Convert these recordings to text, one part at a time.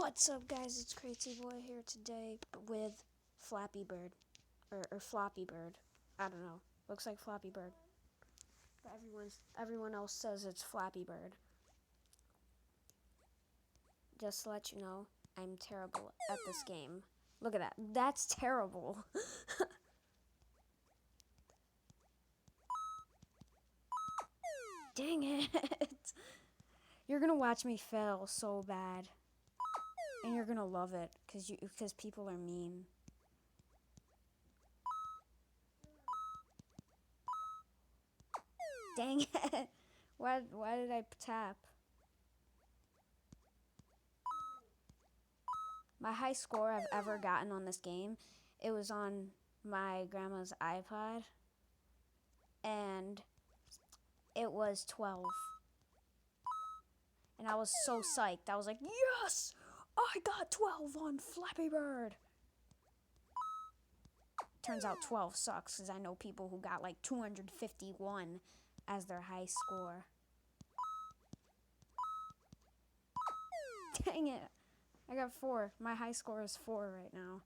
What's up, guys? It's Crazy Boy here today with Flappy Bird or Floppy Bird. I don't know. Looks like Floppy Bird, but everyone else says it's Flappy Bird. Just to let you know, I'm terrible at this game. Look at that. That's terrible. Dang it! You're gonna watch me fail so bad. And you're gonna love it, because people are mean. Dang it! Why did I tap? My high score I've ever gotten on this game, it was on my grandma's iPod, and it was 12. And I was so psyched. I was like, yes! I got 12 on Flappy Bird! Turns out 12 sucks, because I know people who got like 251 as their high score. Dang it! I got 4. My high score is 4 right now.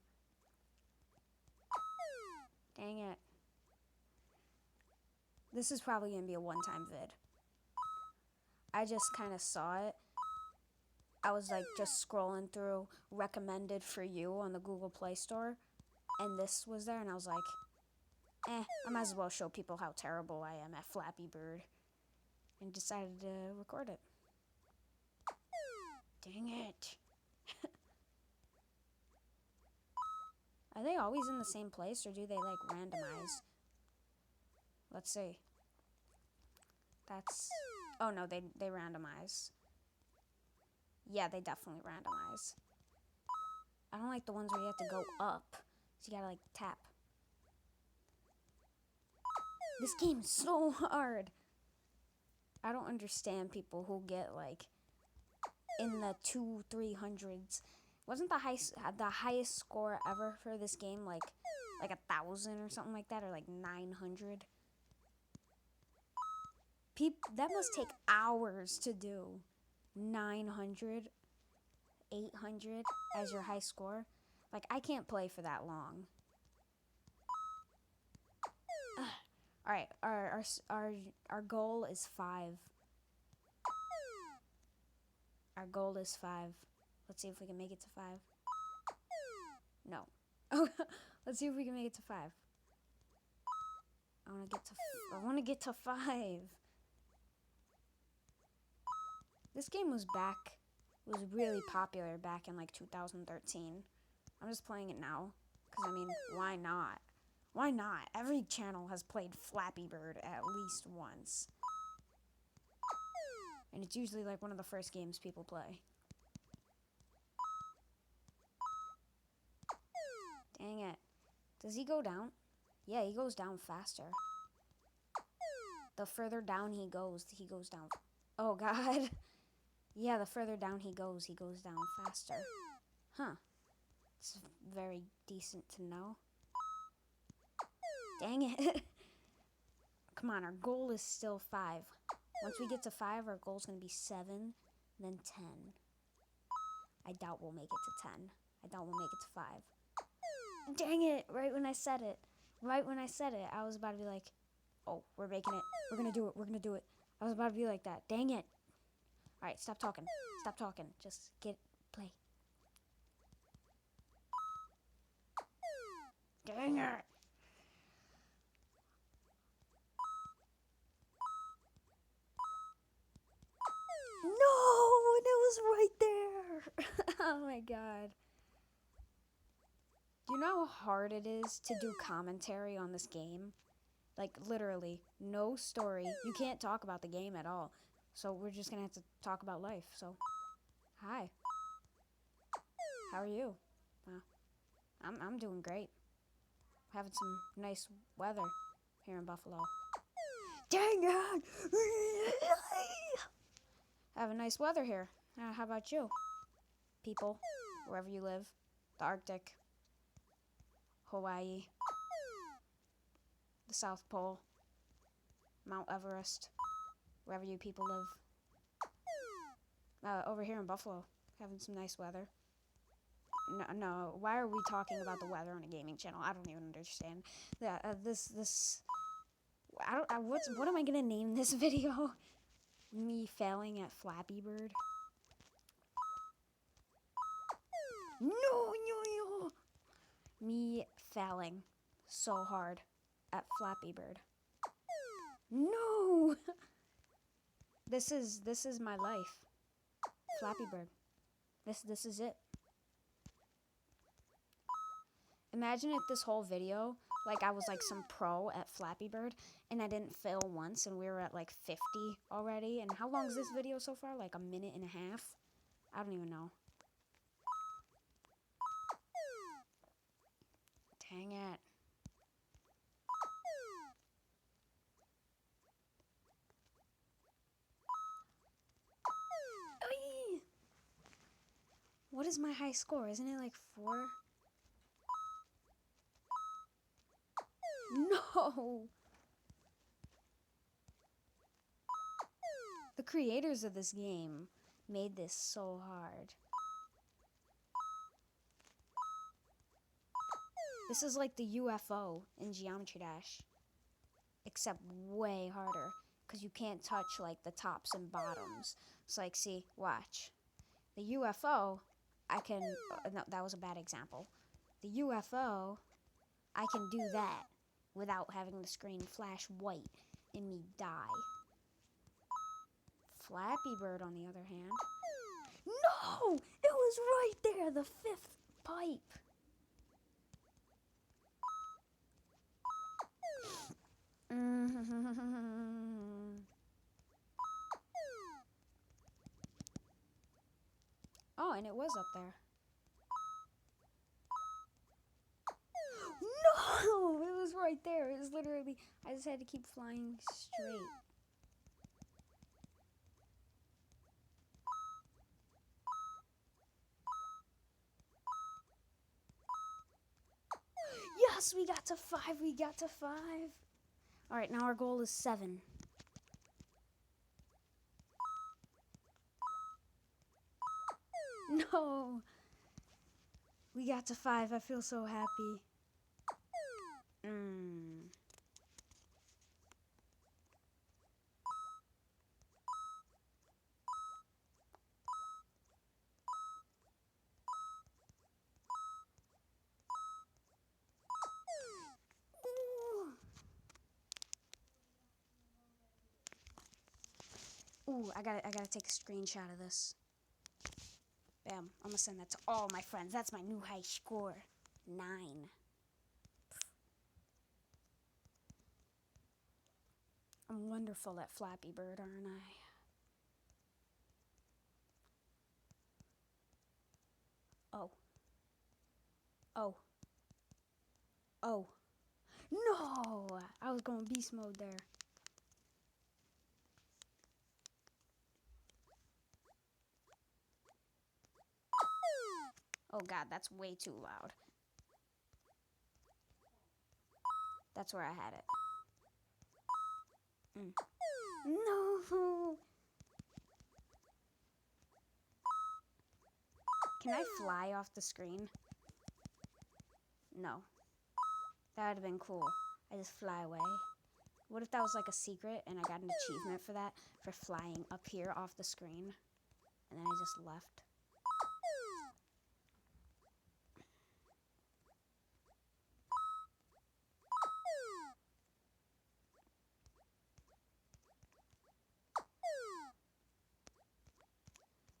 Dang it. This is probably going to be a one-time vid. I just kind of saw it. I was like just scrolling through recommended for you on the Google Play Store, and this was there, and I was like, I might as well show people how terrible I am at Flappy Bird, and decided to record it. Dang it. Are they always in the same place, or do they like randomize? Let's see. That's, oh no, they randomize. Yeah, they definitely randomize. I don't like the ones where you have to go up, so you gotta like tap. This game is so hard. I don't understand people who get like in the 200-300s. Wasn't the highest score ever for this game like 1,000 or something like that, or like 900? That must take hours to do. 900, 800 as your high score. Like, I can't play for that long. All right, our goal is 5. Our goal is 5. Let's see if we can make it to 5. No. Oh, let's see if we can make it to 5. I want to get to 5. This game was really popular back in like 2013. I'm just playing it now because, I mean, why not? Why not? Every channel has played Flappy Bird at least once. And it's usually like one of the first games people play. Dang it. Does he go down? Yeah, he goes down faster. The further down he goes down. Oh, God. Yeah, the further down he goes down faster. Huh. It's very decent to know. Dang it. Come on, our goal is still 5. Once we get to 5, our goal is going to be 7, then 10. I doubt we'll make it to 10. I doubt we'll make it to 5. Dang it, right when I said it. I was about to be like, oh, we're making it. We're going to do it. I was about to be like that. Dang it. All right, stop talking. Just play. Dang it. No, and it was right there. Oh my God. Do you know how hard it is to do commentary on this game? Like, literally, no story. You can't talk about the game at all. So we're just going to have to talk about life. So, hi. How are you? I'm doing great. Having some nice weather here in Buffalo. Dang it! Have a nice weather here. How about you? People, wherever you live. The Arctic. Hawaii. The South Pole. Mount Everest. Wherever you people live. Over here in Buffalo. Having some nice weather. No. Why are we talking about the weather on a gaming channel? I don't even understand. What am I gonna name this video? Me failing at Flappy Bird. No. Me failing so hard at Flappy Bird. No. This is my life. Flappy Bird. This is it. Imagine if this whole video, like I was like some pro at Flappy Bird and I didn't fail once and we were at like 50 already. And how long is this video so far? Like a minute and a half? I don't even know. Dang it. Oy! What is my high score? Isn't it like 4? No! The creators of this game made this so hard. This is like the UFO in Geometry Dash, except way harder, because you can't touch like the tops and bottoms. It's like, see, watch. The UFO, I can, no, that was a bad example. The UFO, I can do that without having the screen flash white and me die. Flappy Bird, on the other hand. No! It was right there, the 5th pipe. Oh, and it was up there. No! It was right there. It was literally, I just had to keep flying straight. Yes, we got to 5. We got to 5. All right, now our goal is 7. No. We got to 5. I feel so happy. Ooh, I gotta take a screenshot of this. Bam, I'm gonna send that to all my friends. That's my new high score. 9. I'm wonderful at Flappy Bird, aren't I? Oh. Oh. Oh. No! I was going beast mode there. Oh god, that's way too loud. That's where I had it. No! Can I fly off the screen? No. That would have been cool. I just fly away. What if that was like a secret and I got an achievement for that? For flying up here off the screen. And then I just left.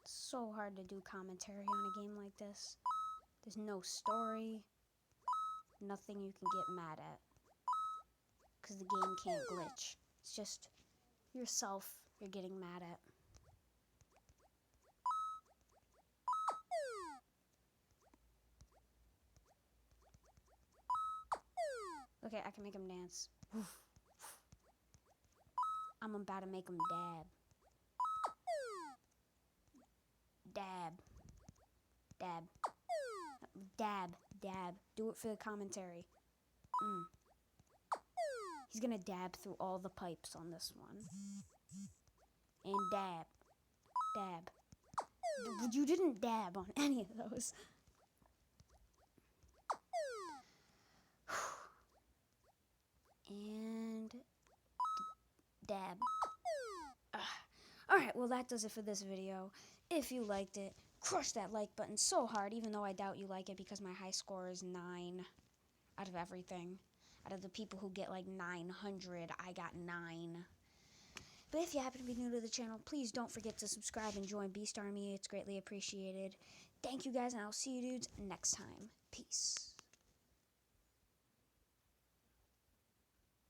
So hard to do commentary on a game like this. There's no story. Nothing you can get mad at. Because the game can't glitch. It's just yourself you're getting mad at. Okay, I can make him dance. I'm about to make him dab. Dab. Dab. Dab. Dab. Do it for the commentary. He's gonna dab through all the pipes on this one. And dab. Dab. You didn't dab on any of those. And dab. Alright, well that does it for this video. If you liked it, crush that like button so hard, even though I doubt you like it because my high score is 9 out of everything. Out of the people who get like 900, I got 9. But if you happen to be new to the channel, please don't forget to subscribe and join Beast Army. It's greatly appreciated. Thank you guys, and I'll see you dudes next time. Peace.